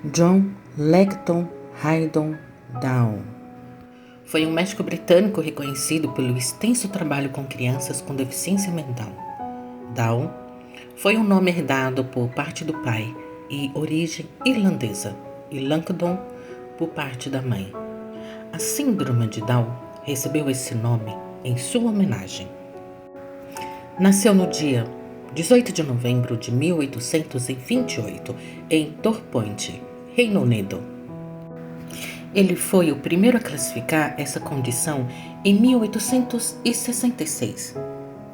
John Langton Haydon Down foi um médico britânico reconhecido pelo extenso trabalho com crianças com deficiência mental. Down foi um nome herdado por parte do pai e origem irlandesa, e Langdon por parte da mãe. A síndrome de Down recebeu esse nome em sua homenagem. Nasceu no dia 18 de novembro de 1828 em Torpoint, Reino Unido. Ele foi o primeiro a classificar essa condição em 1866.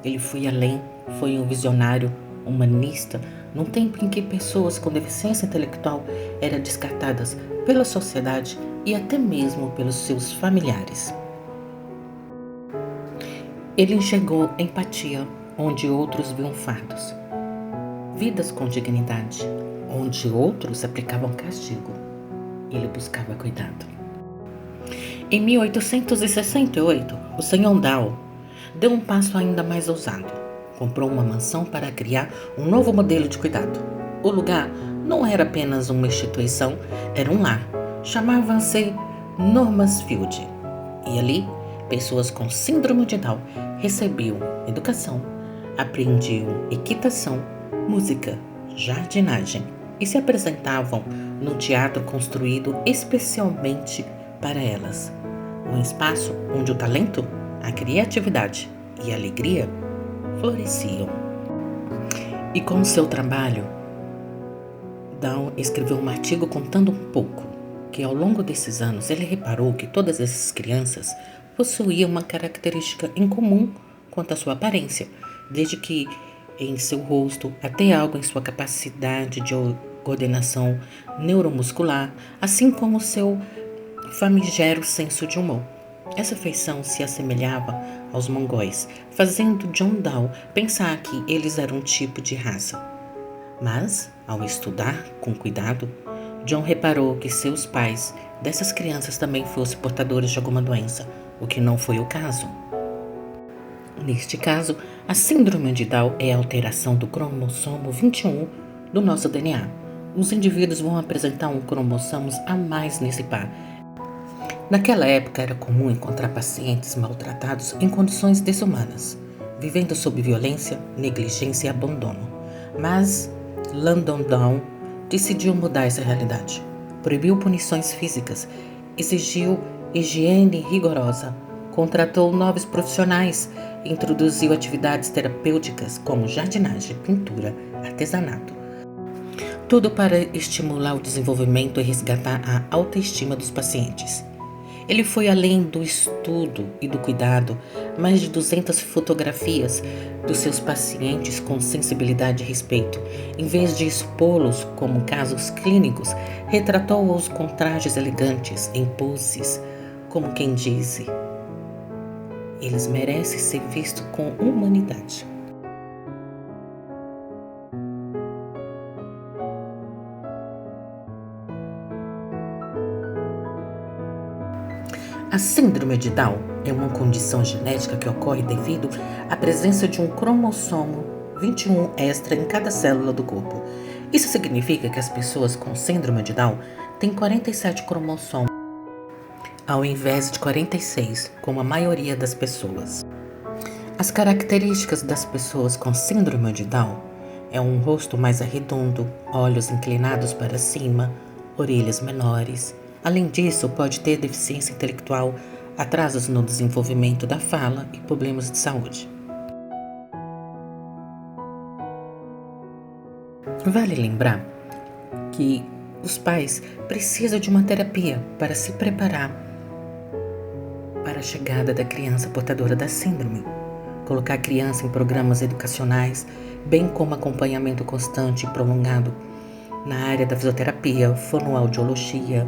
Ele foi além, foi um visionário, humanista, num tempo em que pessoas com deficiência intelectual eram descartadas pela sociedade e até mesmo pelos seus familiares. Ele enxergou empatia onde outros viam fardos, vidas com dignidade onde outros aplicavam castigo. Ele buscava cuidado. Em 1868, o Sr. Down deu um passo ainda mais ousado. Comprou uma mansão para criar um novo modelo de cuidado. O lugar não era apenas uma instituição, era um lar. Chamava-se Normansfield. E ali, pessoas com síndrome de Down recebiam educação, aprendiam equitação, música, jardinagem e se apresentavam no teatro construído especialmente para elas. Um espaço onde o talento, a criatividade e a alegria floresciam. E com seu trabalho, Down escreveu um artigo contando um pouco que ao longo desses anos ele reparou que todas essas crianças possuíam uma característica em comum quanto à sua aparência, desde que em seu rosto até algo em sua capacidade de coordenação neuromuscular, assim como seu famigero senso de humor. Essa feição se assemelhava aos mongóis, fazendo John Down pensar que eles eram um tipo de raça. Mas, ao estudar com cuidado, John reparou que seus pais dessas crianças também fossem portadores de alguma doença, o que não foi o caso. Neste caso, a síndrome de Down é a alteração do cromossomo 21 do nosso DNA. Os indivíduos vão apresentar um cromossomo a mais nesse par. Naquela época era comum encontrar pacientes maltratados em condições desumanas, vivendo sob violência, negligência e abandono. Mas Langdon Down decidiu mudar essa realidade. Proibiu punições físicas, exigiu higiene rigorosa, contratou novos profissionais, introduziu atividades terapêuticas como jardinagem, pintura, artesanato. Tudo para estimular o desenvolvimento e resgatar a autoestima dos pacientes. Ele foi além do estudo e do cuidado, mais de 200 fotografias dos seus pacientes com sensibilidade e respeito. Em vez de expô-los como casos clínicos, retratou-os com trajes elegantes, em poses, como quem diz: eles merecem ser vistos com humanidade. A síndrome de Down é uma condição genética que ocorre devido à presença de um cromossomo 21 extra em cada célula do corpo. Isso significa que as pessoas com síndrome de Down têm 47 cromossomos, ao invés de 46, como a maioria das pessoas. As características das pessoas com síndrome de Down é um rosto mais arredondo, olhos inclinados para cima, orelhas menores. Além disso, pode ter deficiência intelectual, atrasos no desenvolvimento da fala e problemas de saúde. Vale lembrar que os pais precisam de uma terapia para se preparar para a chegada da criança portadora da síndrome. Colocar a criança em programas educacionais, bem como acompanhamento constante e prolongado na área da fisioterapia, fonoaudiologia.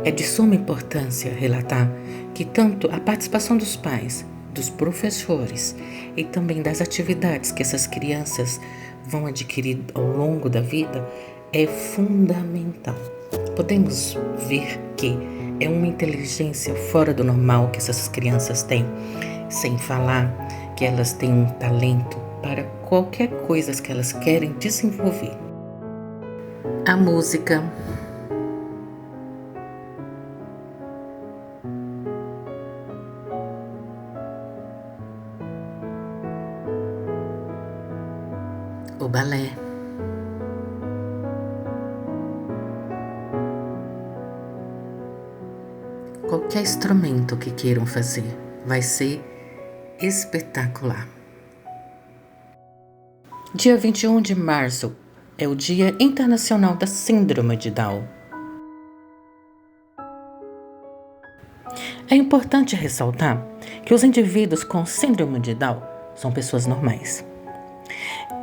É de suma importância relatar que tanto a participação dos pais, dos professores e também das atividades que essas crianças vão adquirir ao longo da vida é fundamental. Podemos ver que é uma inteligência fora do normal que essas crianças têm, sem falar que elas têm um talento para qualquer coisa que elas querem desenvolver. A música, balé, qualquer instrumento que queiram fazer vai ser espetacular. Dia 21 de março é o Dia Internacional da Síndrome de Down. É importante ressaltar que os indivíduos com síndrome de Down são pessoas normais.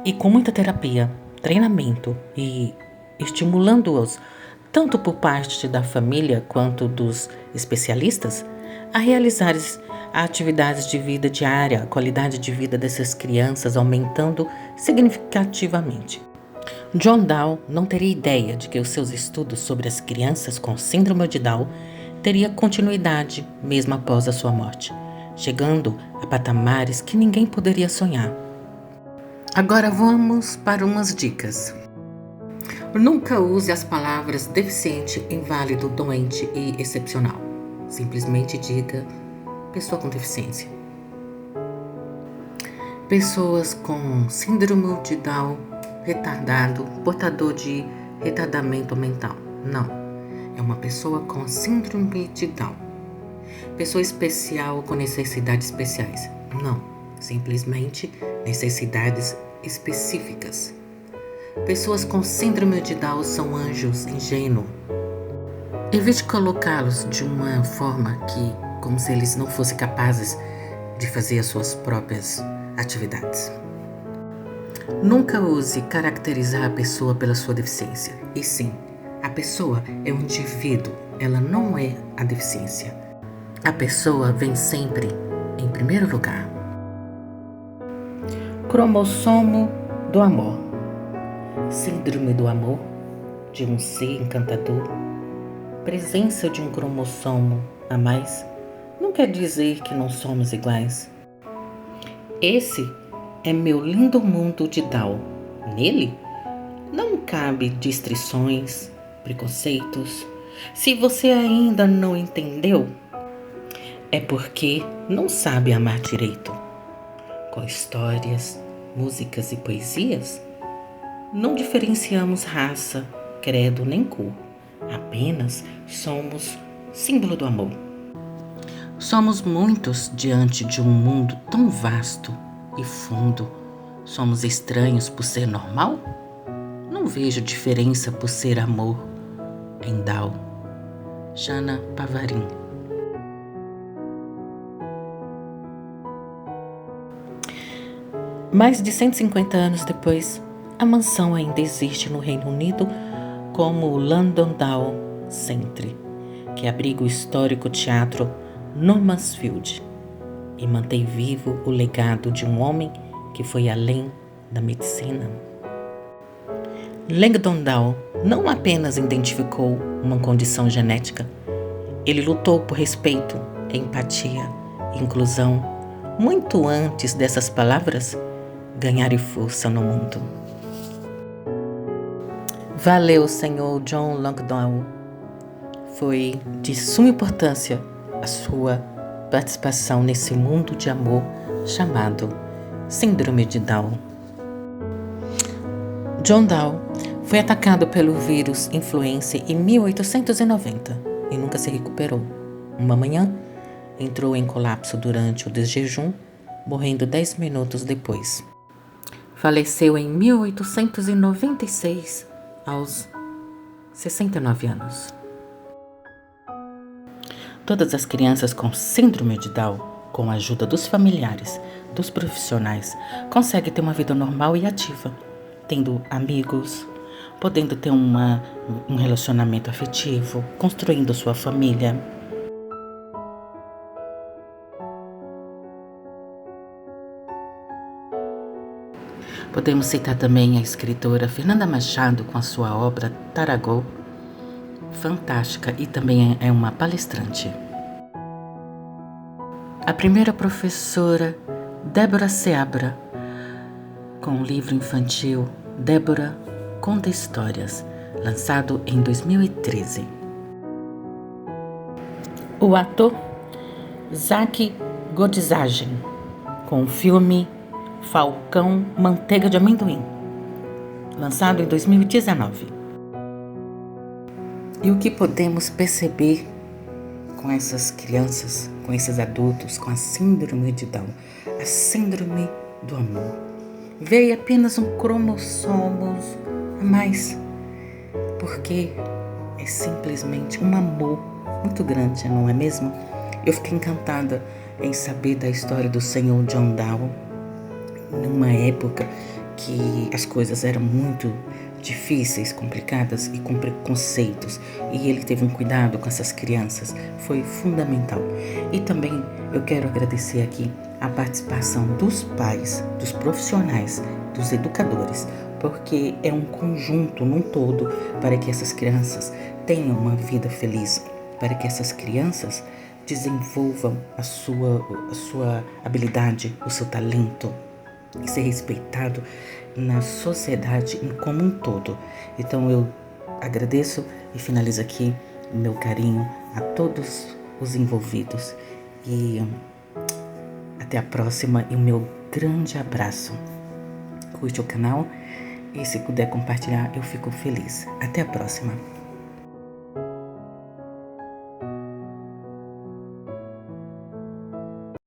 E com muita terapia, treinamento e estimulando-os, tanto por parte da família quanto dos especialistas, a realizar atividades de vida diária, a qualidade de vida dessas crianças aumentando significativamente. John Down não teria ideia de que os seus estudos sobre as crianças com síndrome de Down teria continuidade mesmo após a sua morte, chegando a patamares que ninguém poderia sonhar. Agora vamos para umas dicas. Nunca use as palavras deficiente, inválido, doente e excepcional. Simplesmente diga pessoa com deficiência. Pessoas com síndrome de Down, retardado, portador de retardamento mental. Não, é uma pessoa com síndrome de Down. Pessoa especial com necessidades especiais. Não, simplesmente necessidades específicas. Pessoas com síndrome de Down são anjos ingênuos. Evite colocá-los de uma forma como se eles não fossem capazes de fazer as suas próprias atividades. Nunca use caracterizar a pessoa pela sua deficiência. E sim, a pessoa é um indivíduo, ela não é a deficiência. A pessoa vem sempre em primeiro lugar. Cromossomo do amor. Síndrome do amor, de um ser encantador. Presença de um cromossomo a mais não quer dizer que não somos iguais. Esse é meu lindo mundo de Down. Nele não cabe distrições, preconceitos. Se você ainda não entendeu, é porque não sabe amar direito. Com histórias, músicas e poesias, não diferenciamos raça, credo nem cor. Apenas somos símbolo do amor. Somos muitos diante de um mundo tão vasto e fundo. Somos estranhos por ser normal? Não vejo diferença por ser amor. Em Down. Jana Pavarin. Mais de 150 anos depois, a mansão ainda existe no Reino Unido como o London Down Centre, que abriga o histórico teatro Mansfield e mantém vivo o legado de um homem que foi além da medicina. Langdon Down não apenas identificou uma condição genética, ele lutou por respeito, empatia e inclusão muito antes dessas palavras ganharem força no mundo. Valeu, Senhor John Langdon. Foi de suma importância a sua participação nesse mundo de amor chamado Síndrome de Down. John Down foi atacado pelo vírus influenza em 1890 e nunca se recuperou. Uma manhã, entrou em colapso durante o desjejum, morrendo 10 minutos depois. Faleceu em 1896, aos 69 anos. Todas as crianças com síndrome de Down, com a ajuda dos familiares, dos profissionais, conseguem ter uma vida normal e ativa, tendo amigos, podendo ter um relacionamento afetivo, construindo sua família. Podemos citar também a escritora Fernanda Machado com a sua obra Tarragó, fantástica, e também é uma palestrante. A primeira professora Débora Seabra, com o livro infantil Débora Conta Histórias, lançado em 2013. O ator Zach Gottsagen, com o filme Falcão Manteiga de Amendoim, lançado em 2019. E o que podemos perceber com essas crianças, com esses adultos, com a síndrome de Down, a síndrome do amor? Veio apenas um cromossomo a mais, porque é simplesmente um amor muito grande, não é mesmo? Eu fiquei encantada em saber da história do Senhor John Down, numa época que as coisas eram muito difíceis, complicadas e com preconceitos, e ele teve um cuidado com essas crianças, foi fundamental. E também eu quero agradecer aqui a participação dos pais, dos profissionais, dos educadores, porque é um conjunto, num todo, para que essas crianças tenham uma vida feliz, para que essas crianças desenvolvam a sua habilidade, o seu talento, e ser respeitado na sociedade como um todo. Então eu agradeço e finalizo aqui o meu carinho a todos os envolvidos e até a próxima e o meu grande abraço. Curte o canal e se puder compartilhar eu fico feliz. Até a próxima.